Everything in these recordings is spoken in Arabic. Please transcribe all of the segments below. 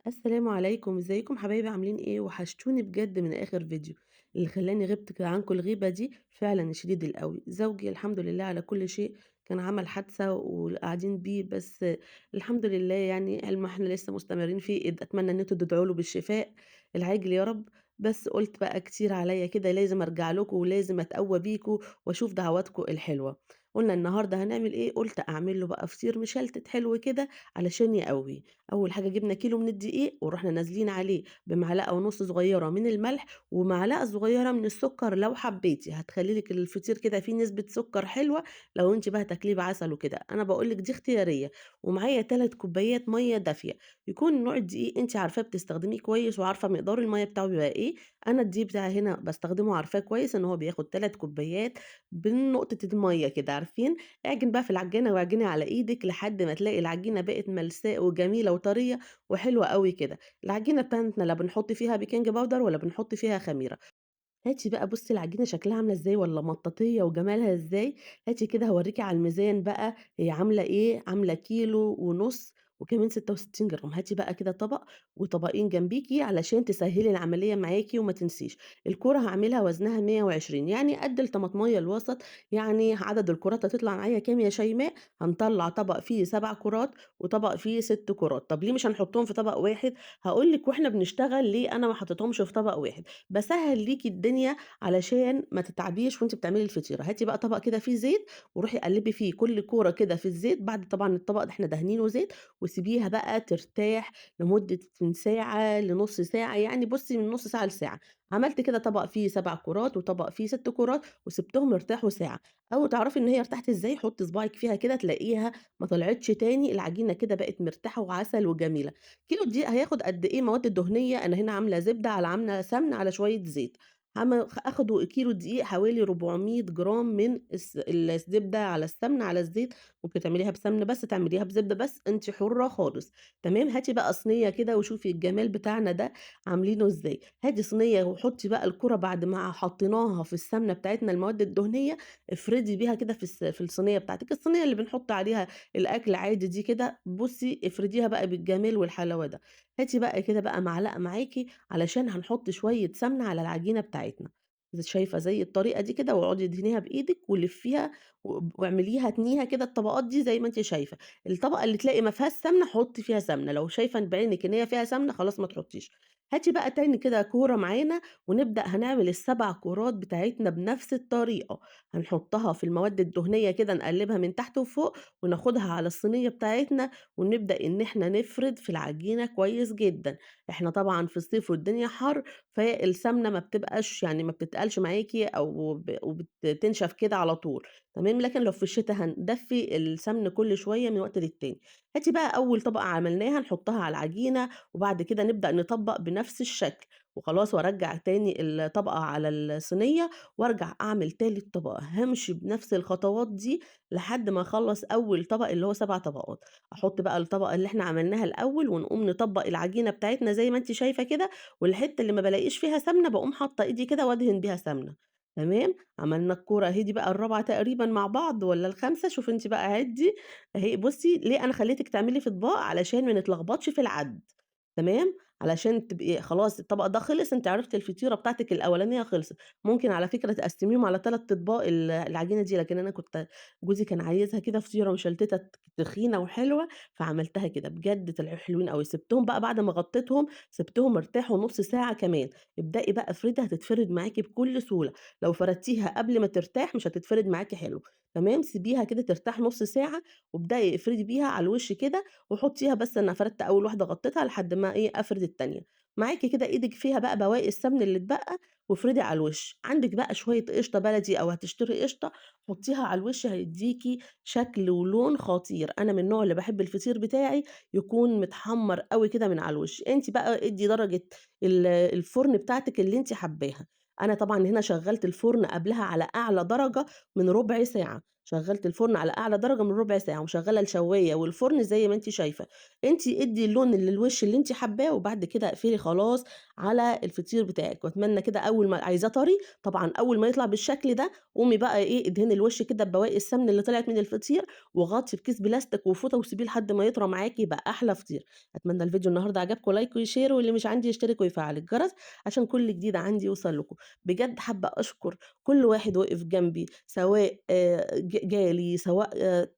السلام عليكم، ازيكم حبايبي عاملين ايه؟ وحشتوني بجد من اخر فيديو. اللي خلاني غبت كده عنكم الغيبة دي فعلا شديد القوي. زوجي الحمد لله على كل شيء، كان عمل حادثة وقاعدين بيه بس. الحمد لله يعني علم احنا لسه مستمرين فيه. اتمنى ان انتوا تدعوا له بالشفاء العاجل يا رب. بس قلت بقى كتير عليا كده، لازم ارجع لكم ولازم اتقوى بيكم واشوف دعواتكم الحلوة. قلنا النهارده هنعمل ايه؟ قلت اعمل له بقى فطير مشلتت حلو كده علشان يقوي. أول حاجة جبنا كيلو من الدقيق ورُحنا نازلين عليه بمعلقة ونُص صغيرة من الملح، ومعلقة صغيرة من السكر لو حبيتِ، هتخلّي لِك الفطير كده فيه نسبة سكر حلوة لو أنتِ بقى هتاكليه بعسل وكده، أنا باقول لِك دي اختيارية. ومعايا 3 كوبايات مَيّة دافية، يكون نوع الدقيق أنتِ عارفاه بتستخدميه كويس وعارفة مقدار المَيّة بتاعه بيبقى إيه. أنا الدقيق بتاعي هنا باستخدمه عارفاه كويس إن هو بياخد 3 كوبايات بنقطة المَيّة كده عارفين. اعجن بقى في العجانة واعجني على إيدِك لحد ما تلاقي العجينة بقت ملساء وجميلة وطرية وحلوة أوي كده. العجينة بتاعتنا لا بنحط فيها بيكنج باودر ولا بنحط فيها خميرة. هاتي بقى بُصّي العجينة شكلها عاملة إزاي والّا مطاطية وجمالها إزاي. هاتي كده هاوريكِ على الميزان بقى هي عاملة إيه، عاملة كيلو ونُص وكمان 66 جرام. هاتي بقى كده طبق وطبقين جنبيكِ علشان تسهّلي العملية معاكِ وما تنسيش. الكورة هاعملها وزنها 120 يعني قد الطماطماية الوسط. يعني عدد الكورات هتطلع معايا كام يا شيماء؟ هنطلّع طبق فيه 7 كورات وطبق فيه 6 كورات. طب ليه مش هنحطهم في طبق واحد؟ هاقول لِك وإحنا بنشتغل ليه أنا ما حطيتهمش في طبق واحد. باسهّل ليكِ الدنيا علشان ما تتعبيش وأنتِ بتعملي الفطيرة. هاتي بقى طبق كده فيه زيت وروحي قلّبي فيه كل كورة كده في الزيت، بعد طبعًا الطبق ده إحنا دهنينه زيت، وسيبيها بقى ترتاح لمدة من ساعة لنُص ساعة، يعني بُصّي من نُص ساعة لساعة. عملت كده طبق فيه 7 كورات وطبق فيه 6 كورات وسِبتهم يرتاحوا ساعة. أول تعرفي إن هي ارتاحت إزاي، حُطّي صباعِك فيها كده تلاقيها ما طلعتش تاني، العجينة كده بقت مرتاحة وعسل وجميلة. كيلو دقيق هياخد قد إيه مواد دهنية؟ أنا هنا عاملة زبدة على عاملة سمنة على شوية زيت. أخدوا كيلو دقيق حوالي 400 جرام من الزبدة على السمنة على الزيت. ممكن تعمليها بسمنة بس، تعمليها بزبدة بس، أنتِ حرة خالص. تمام. هاتي بقى صينية كده وشوفي الجمال بتاعنا ده عاملينه إزاي. هاتي صينية وحطي بقى الكرة بعد ما حطيناها في السمنة بتاعتنا المواد الدهنية، افردي بيها كده في الصينية بتاعتِك، الصينية اللي بنحط عليها الأكل عادي دي كده. بُصي افرديها بقى بالجمال والحلاوة ده. هاتي بقى كده بقى معلقة معاكِ علشان هنحط شوية سمنة على العجينة بتاعتنا. شايفة زي الطريقة دي كده، واقعدي ادهنيها بإيدِك ولفّيها واعمليها اتنيها كده الطبقات دي زي ما أنتِ شايفة. الطبقة اللي تلاقي ما فيهاش سمنة حُطّي فيها سمنة، لو شايفة بعينِك إن هي فيها سمنة خلاص ما تحطّيش. هاتي بقى تاني كده كورة معانا ونبدأ هنعمل ال7 كورات بتاعتنا بنفس الطريقة. هنحطها في المواد الدهنية كده نقلّبها من تحت وفوق وناخدها على الصينية بتاعتنا ونبدأ إن إحنا نفرد في العجينة كويس جدًا. إحنا طبعًا في الصيف والدنيا حَر، فالسمنة ما بتبقاش يعني ما بتتقلش معاكِ أو بتنشف كده على طول. تمام. لكن لو في الشتا هندفّي السمن كل شوية من وقت للتاني. هاتي بقى أول طبقة عملناها نحطها على العجينة وبعد كده نبدأ نطبّق بنفس الشكل. وخلاص وارجّع تاني الطبقة على الصينية وارجع أعمل تالت طبقة. هامشي بنفس الخطوات دي لحد ما أخلّص أول طبق اللي هو 7 طبقات. أحط بقى الطبقة اللي إحنا عملناها الأول ونقوم نطبّق العجينة بتاعتنا زي ما أنتِ شايفة كده، والحتّة اللي ما بالاقيش فيها سمنة باقوم حاطة إيدي كده وأدهن بيها سمنة. تمام. عملنا الكورة أهي دي بقى الرابعة تقريبًا مع بعض والّا الخامسة، شوفي أنتِ بقى عدّي. أهي بُصّي ليه أنا خلّيتِك تعملي في أطباق علشان ما نتلخبطش في العد. تمام. علشان تبقي خلاص الطبق ده خلص أنتِ عرفتِ الفطيرة بتاعتِك الأولانية خلصت. ممكن على فكرة تقسّميهم على 3 أطباق العجينة دي، لكن أنا كنت جوزي كان عايزها كده فطيرة مشلتتة تخينة وحلوة، فعملتها كده، بجد طلعوا حلوين أوي. سِبتهم بقى بعد ما غطيتهم، سِبتهم ارتاحوا نُص ساعة كمان. ابدئي بقى افردي هتتفرد معاكِ بكل سهولة. لو فردتيها قبل ما ترتاح مش هتتفرد معاكِ حلو. تمام. سيبيها كده ترتاح نُص ساعة وابدئي افردي بيها على الوش كده وحطيها. بس أنا فردت أول واحدة غطيتها لحد ما إيه أفرد التانية. معاكِ كده إيدِك فيها بقى بواقي السمن اللي اتبقى وافردي على الوش. عندِك بقى شوية قشطة بلدي أو هتشتري قشطة حطيها على الوش هيدّيكِ شكل ولون خطير. أنا من النوع اللي باحب الفطير بتاعي يكون متحمّر أوي كده من على الوش. أنتِ بقى ادّي درجة الفرن بتاعتِك اللي أنتِ حاباها. أنا طبعًا هنا شغّلت الفرن قبلها على أعلى درجة من ربع ساعة. شغّلت الفرن على أعلى درجة من ربع ساعة، ومشغّلة الشواية والفرن زي ما أنتِ شايفة، أنتِ ادّي اللون للوش اللي أنتِ حاباه، وبعد كده اقفلي خلاص على الفطير بتاعِك، وأتمنى كده أول ما عايزاه طري طبعًا أول ما يطلع بالشكل ده، قومي بقى إيه ادهني الوش كده ببواقي السمن اللي طلعت من الفطير، وغطّي بكيس بلاستيك وفوطة وسيبيه لحد ما يطرى معاكِ، يبقى أحلى فطير. أتمنى الفيديو النهارده عجبكم، لايك وشير، واللي مش عندي يشترك ويفعّل الجرس عشان كل جديد عندي يوصل لكم. بجد حابة أشكر كل واحد وقف جنبي، سواء جالي، سواء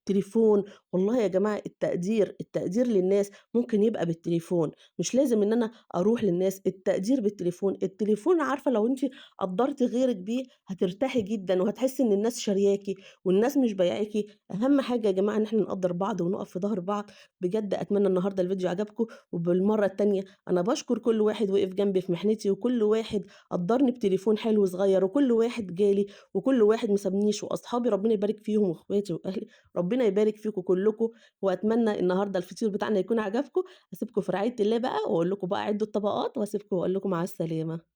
تليفون، والله يا جماعة التقدير للناس ممكن يبقى بالتليفون، مش لازم إن أنا أروح للناس، التقدير بالتليفون، التليفون عارفة لو أنتِ قدّرتِ غيرِك بيه هترتاحي جدًا وهتحسّي إن الناس شارياكِ والناس مش بايعاكِ، أهم حاجة يا جماعة إن إحنا نقدّر بعض ونُقف في ضهر بعض، بجد أتمنى النهارده الفيديو عجبكم، وبالمرّة التانية أنا باشكر كل واحد وقف جنبي في محنتي، وكل واحد قدّرني بتليفون حلو صغير، وكل واحد جالي، وكل واحد ما سابنيش، وأصحابي ربنا يبارك فيهم وأخواتي وأهلي، ربنا يبارك فيكم كلّكم، وأتمنى النهارده الفطير بتاعنا يكون عجبكم، هاسيبكم في رعاية الله بقى، وأقول لكم بقى عدّوا الطبقات، وأسيبكم وأقول لكم مع السلامة.